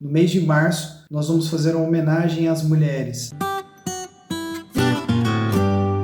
No mês de março, nós vamos fazer uma homenagem às mulheres.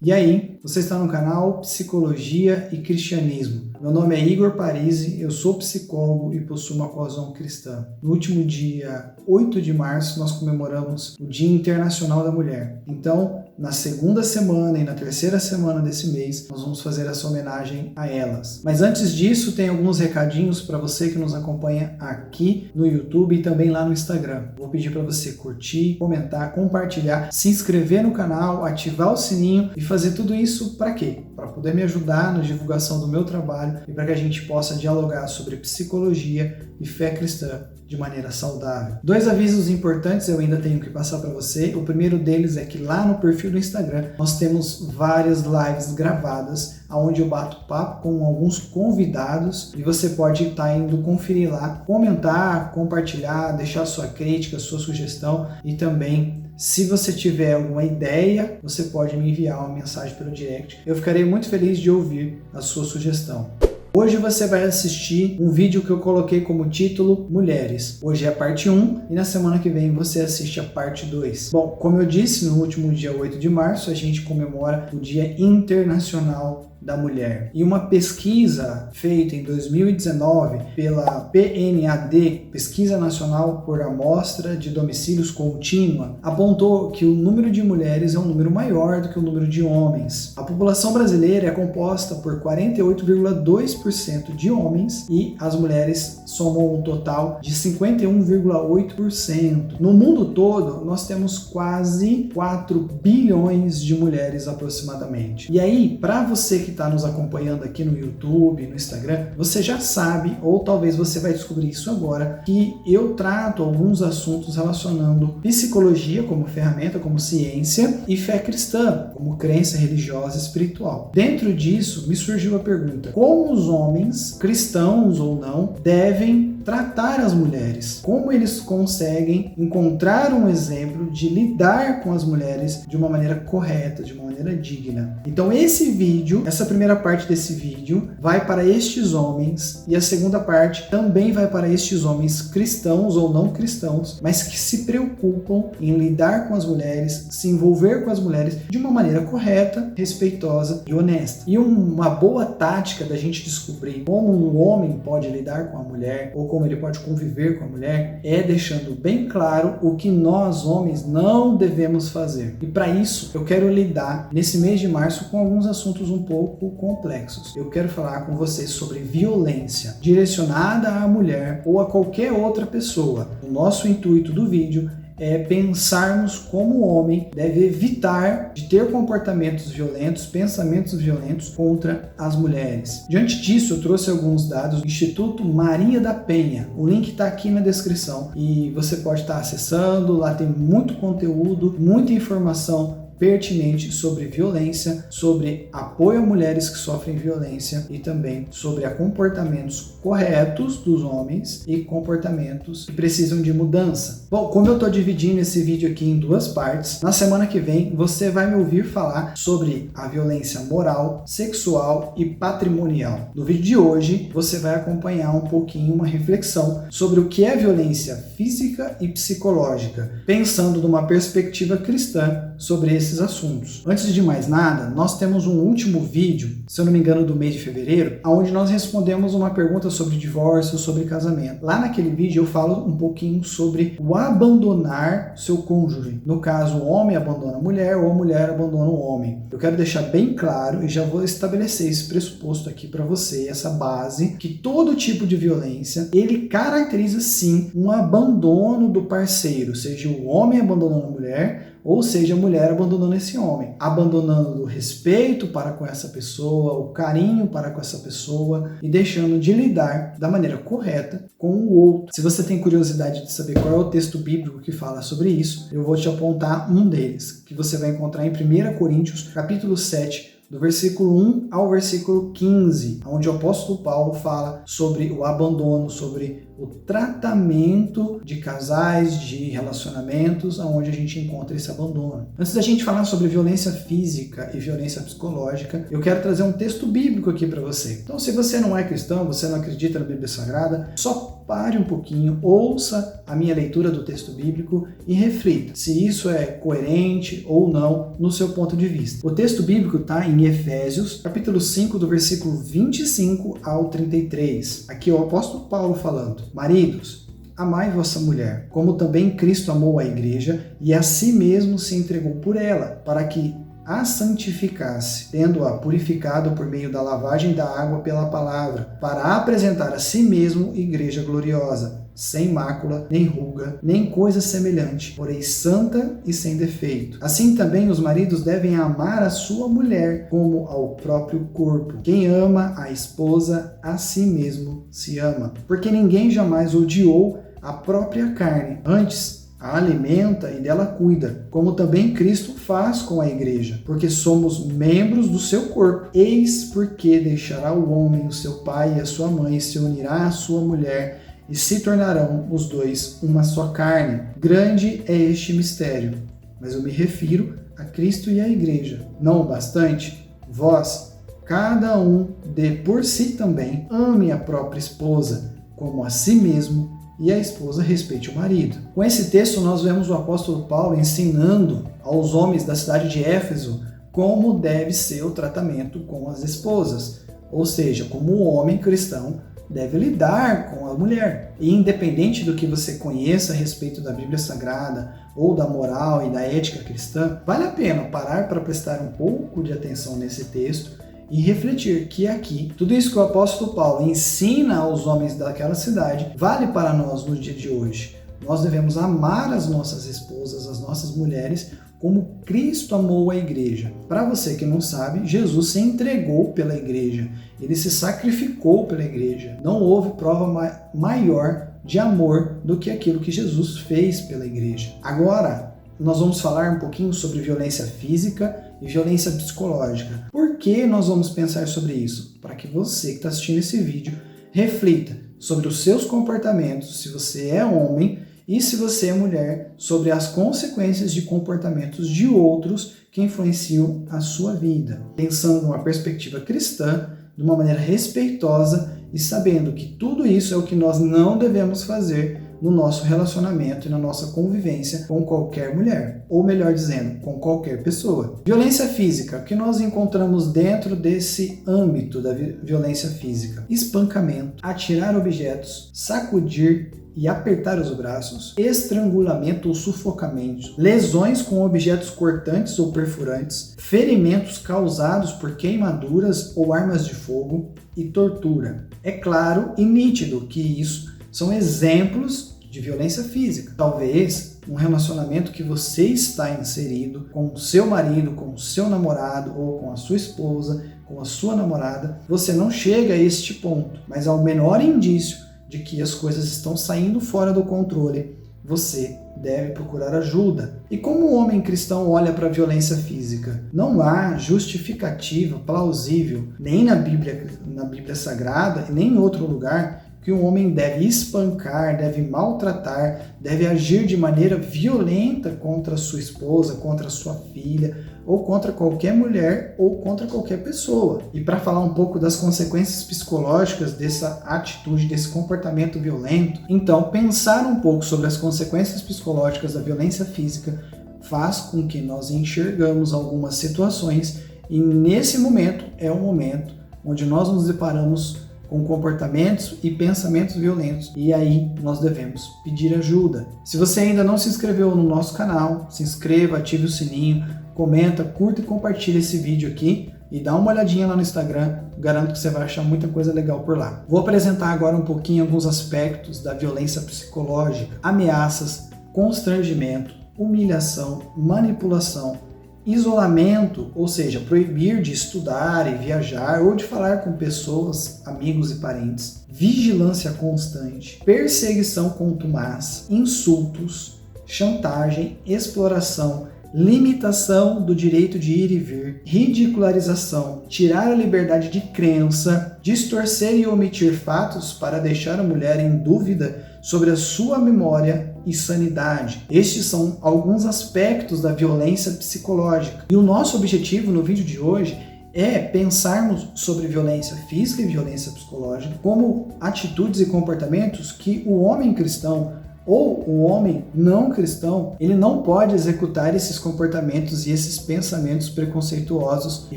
E aí, você está no canal Psicologia e Cristianismo. Meu nome é Igor Parisi, eu sou psicólogo e possuo uma pós-graduação cristã. No último dia 8 de março, nós comemoramos o Dia Internacional da Mulher. Então, na segunda semana e na terceira semana desse mês, nós vamos fazer essa homenagem a elas. Mas antes disso, tem alguns recadinhos para você que nos acompanha aqui no YouTube e também lá no Instagram. Vou pedir para você curtir, comentar, compartilhar, se inscrever no canal, ativar o sininho e fazer tudo isso para quê? Para poder me ajudar na divulgação do meu trabalho e para que a gente possa dialogar sobre psicologia e fé cristã de maneira saudável. 2 avisos importantes eu ainda tenho que passar para você. O primeiro deles é que lá no perfil do Instagram nós temos várias lives gravadas onde eu bato papo com alguns convidados e você pode estar indo conferir lá, comentar, compartilhar, deixar sua crítica, sua sugestão e também se você tiver alguma ideia, você pode me enviar uma mensagem pelo direct. Eu ficarei muito feliz de ouvir a sua sugestão. Hoje você vai assistir um vídeo que eu coloquei como título Mulheres. Hoje é a parte 1 e na semana que vem você assiste a parte 2. Bom, como eu disse, no último dia 8 de março a gente comemora o Dia Internacional da Mulher. E uma pesquisa feita em 2019 pela PNAD, Pesquisa Nacional por Amostra de Domicílios Contínua, apontou que o número de mulheres é um número maior do que o número de homens. A população brasileira é composta por 48,2% de homens e as mulheres somam um total de 51,8%. No mundo todo, nós temos quase 4 bilhões de mulheres aproximadamente. E aí, para você que está nos acompanhando aqui no YouTube, no Instagram, você já sabe, ou talvez você vai descobrir isso agora, que eu trato alguns assuntos relacionando psicologia como ferramenta, como ciência, e fé cristã, como crença religiosa e espiritual. Dentro disso, me surgiu a pergunta: como os homens, cristãos ou não, devem tratar as mulheres? Como eles conseguem encontrar um exemplo de lidar com as mulheres de uma maneira correta, de uma maneira digna? Então esse vídeo, essa primeira parte desse vídeo vai para estes homens e a segunda parte também vai para estes homens cristãos ou não cristãos, mas que se preocupam em lidar com as mulheres, se envolver com as mulheres de uma maneira correta, respeitosa e honesta. E uma boa tática da gente descobrir como um homem pode lidar com a mulher ou como ele pode conviver com a mulher é deixando bem claro o que nós homens não devemos fazer. E para isso eu quero lidar nesse mês de março com alguns assuntos um pouco complexos. Eu quero falar com vocês sobre violência direcionada à mulher ou a qualquer outra pessoa. O nosso intuito do vídeo é pensarmos como o homem deve evitar de ter comportamentos violentos, pensamentos violentos contra as mulheres. Diante disso, eu trouxe alguns dados do Instituto Maria da Penha. O link está aqui na descrição e você pode estar acessando. Lá tem muito conteúdo, muita informação pertinente sobre violência, sobre apoio a mulheres que sofrem violência e também sobre comportamentos corretos dos homens e comportamentos que precisam de mudança. Bom, como eu estou dividindo esse vídeo aqui em 2 partes, na semana que vem você vai me ouvir falar sobre a violência moral, sexual e patrimonial. No vídeo de hoje você vai acompanhar um pouquinho uma reflexão sobre o que é violência física e psicológica, pensando numa perspectiva cristã sobre esses assuntos. Antes de mais nada, nós temos um último vídeo, se eu não me engano, do mês de fevereiro, onde nós respondemos uma pergunta sobre divórcio, sobre casamento. Lá naquele vídeo eu falo um pouquinho sobre o abandonar seu cônjuge. No caso, o homem abandona a mulher ou a mulher abandona o homem. Eu quero deixar bem claro e já vou estabelecer esse pressuposto aqui para você, essa base, que todo tipo de violência, ele caracteriza sim um abandono do parceiro, seja o homem abandonando a mulher, ou seja, a mulher abandonando esse homem, abandonando o respeito para com essa pessoa, o carinho para com essa pessoa e deixando de lidar da maneira correta com o outro. Se você tem curiosidade de saber qual é o texto bíblico que fala sobre isso, eu vou te apontar um deles, que você vai encontrar em 1 Coríntios, capítulo 7, do versículo 1 ao versículo 15, onde o apóstolo Paulo fala sobre o abandono, sobre o tratamento de casais, de relacionamentos, onde a gente encontra esse abandono. Antes da gente falar sobre violência física e violência psicológica, eu quero trazer um texto bíblico aqui para você. Então, se você não é cristão, você não acredita na Bíblia Sagrada, só pare um pouquinho, ouça a minha leitura do texto bíblico e reflita se isso é coerente ou não no seu ponto de vista. O texto bíblico está em Efésios, capítulo 5, do versículo 25 ao 33. Aqui é o apóstolo Paulo falando: Maridos, amai vossa mulher, como também Cristo amou a igreja e a si mesmo se entregou por ela, para que a santificasse, tendo-a purificado por meio da lavagem da água pela palavra, para apresentar a si mesmo igreja gloriosa, sem mácula, nem ruga, nem coisa semelhante, porém santa e sem defeito. Assim também os maridos devem amar a sua mulher como ao próprio corpo. Quem ama a esposa, a si mesmo se ama, porque ninguém jamais odiou a própria carne, antes a alimenta e dela cuida, como também Cristo faz com a igreja, porque somos membros do seu corpo. Eis porque deixará o homem o seu pai e a sua mãe, e se unirá à sua mulher, e se tornarão os dois uma só carne. Grande é este mistério, mas eu me refiro a Cristo e à igreja. Não o bastante, vós, cada um dê por si também, ame a própria esposa, como a si mesmo, e a esposa respeite o marido. Com esse texto nós vemos o apóstolo Paulo ensinando aos homens da cidade de Éfeso como deve ser o tratamento com as esposas, ou seja, como o homem cristão deve lidar com a mulher. E independente do que você conheça a respeito da Bíblia Sagrada ou da moral e da ética cristã, vale a pena parar para prestar um pouco de atenção nesse texto e refletir que aqui, tudo isso que o apóstolo Paulo ensina aos homens daquela cidade, vale para nós no dia de hoje. Nós devemos amar as nossas esposas, as nossas mulheres, como Cristo amou a igreja. Para você que não sabe, Jesus se entregou pela igreja, ele se sacrificou pela igreja. Não houve prova maior de amor do que aquilo que Jesus fez pela igreja. Agora, nós vamos falar um pouquinho sobre violência física e violência psicológica. Por que nós vamos pensar sobre isso? Para que você que está assistindo esse vídeo reflita sobre os seus comportamentos, se você é homem e se você é mulher, sobre as consequências de comportamentos de outros que influenciam a sua vida. Pensando numa perspectiva cristã, de uma maneira respeitosa e sabendo que tudo isso é o que nós não devemos fazer no nosso relacionamento e na nossa convivência com qualquer mulher, ou melhor dizendo, com qualquer pessoa. Violência física, o que nós encontramos dentro desse âmbito da violência física? Espancamento, atirar objetos, sacudir e apertar os braços, estrangulamento ou sufocamento, lesões com objetos cortantes ou perfurantes, ferimentos causados por queimaduras ou armas de fogo e tortura. É claro e nítido que isso são exemplos de violência física. Talvez um relacionamento que você está inserido com o seu marido, com o seu namorado ou com a sua esposa, com a sua namorada, você não chega a este ponto, mas ao menor indício de que as coisas estão saindo fora do controle, você deve procurar ajuda. E como o homem cristão olha para a violência física? Não há justificativa plausível, nem na Bíblia Sagrada, nem em outro lugar, que um homem deve espancar, deve maltratar, deve agir de maneira violenta contra a sua esposa, contra a sua filha, ou contra qualquer mulher, ou contra qualquer pessoa. E para falar um pouco das consequências psicológicas dessa atitude, desse comportamento violento, então pensar um pouco sobre as consequências psicológicas da violência física faz com que nós enxergamos algumas situações, e nesse momento é um momento onde nós nos deparamos com comportamentos e pensamentos violentos, e aí nós devemos pedir ajuda. Se você ainda não se inscreveu no nosso canal, se inscreva, ative o sininho, comenta, curta e compartilha esse vídeo aqui e dá uma olhadinha lá no Instagram, garanto que você vai achar muita coisa legal por lá. Vou apresentar agora um pouquinho alguns aspectos da violência psicológica: ameaças, constrangimento, humilhação, manipulação, isolamento, ou seja, proibir de estudar e viajar ou de falar com pessoas, amigos e parentes, vigilância constante, perseguição contumaz, insultos, chantagem, exploração, limitação do direito de ir e vir, ridicularização, tirar a liberdade de crença, distorcer e omitir fatos para deixar a mulher em dúvida sobre a sua memória e sanidade. Estes são alguns aspectos da violência psicológica. E o nosso objetivo no vídeo de hoje é pensarmos sobre violência física e violência psicológica como atitudes e comportamentos que o homem cristão ou o homem não cristão, ele não pode executar esses comportamentos e esses pensamentos preconceituosos e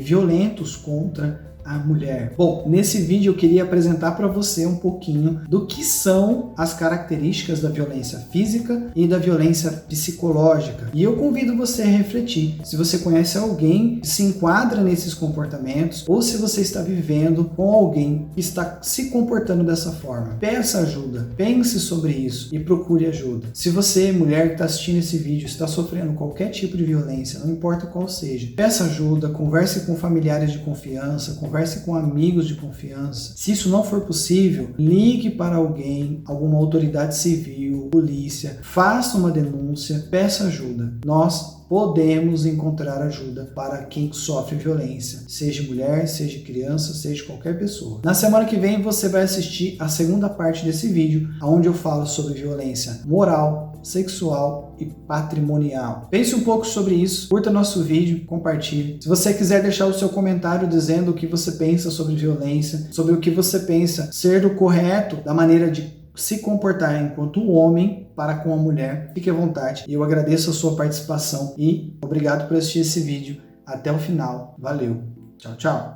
violentos contra a mulher. Bom, nesse vídeo eu queria apresentar para você um pouquinho do que são as características da violência física e da violência psicológica. E eu convido você a refletir se você conhece alguém que se enquadra nesses comportamentos ou se você está vivendo com alguém que está se comportando dessa forma. Peça ajuda, pense sobre isso e procure ajuda. Se você, mulher que está assistindo esse vídeo, está sofrendo qualquer tipo de violência, não importa qual seja, peça ajuda, converse com familiares de confiança, converse com amigos de confiança. Se isso não for possível, ligue para alguém, alguma autoridade civil, polícia, faça uma denúncia, peça ajuda. Nós podemos encontrar ajuda para quem sofre violência, seja mulher, seja criança, seja qualquer pessoa. Na semana que vem você vai assistir a segunda parte desse vídeo, onde eu falo sobre violência moral, sexual e patrimonial. Pense um pouco sobre isso, curta nosso vídeo, compartilhe. Se você quiser deixar o seu comentário dizendo o que você pensa sobre violência, sobre o que você pensa ser o correto da maneira de se comportar enquanto homem para com a mulher, fique à vontade. Eu agradeço a sua participação e obrigado por assistir esse vídeo até o final. Valeu. Tchau, tchau.